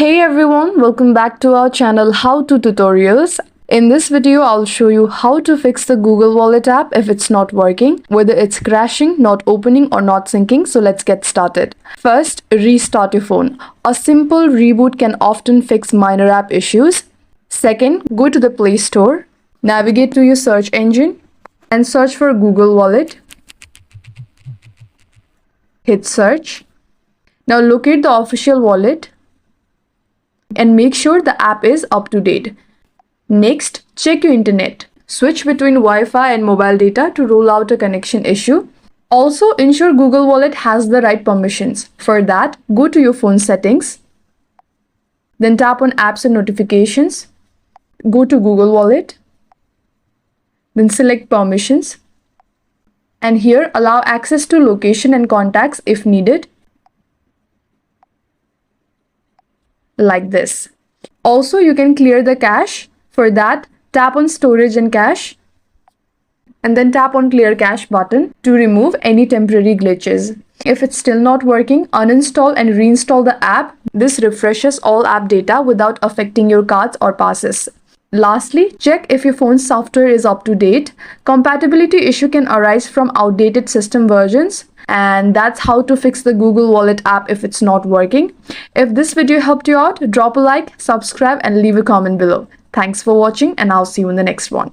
Hey everyone, welcome back to our channel How to Tutorials. In this video, I'll show you how to fix the Google Wallet app if it's not working, whether it's crashing, not opening or not syncing. So let's get started. First, restart your phone. A simple reboot can often fix minor app issues. Second, go to the Play Store, navigate to your search engine and search for Google Wallet. Hit search. Now locate the official wallet and make sure the app is up to date. Next, check your internet. Switch between Wi-Fi and mobile data to rule out a connection issue. Also, ensure Google Wallet has the right permissions. For that, go to your phone settings. Then tap on Apps and Notifications. Go to Google Wallet. Then select Permissions. And here, allow access to location and contacts if needed. Like this. Also, you can clear the cache. For that, tap on Storage and Cache and then tap on Clear Cache button to remove any temporary glitches. If it's still not working, uninstall and reinstall the app. This refreshes all app data without affecting your cards or passes. Lastly, check if your phone's software is up to date. Compatibility issue can arise from outdated system versions. And that's how to fix the Google Wallet app if it's not working. If this video helped you out, drop a like, subscribe and leave a comment below. Thanks for watching and I'll see you in the next one.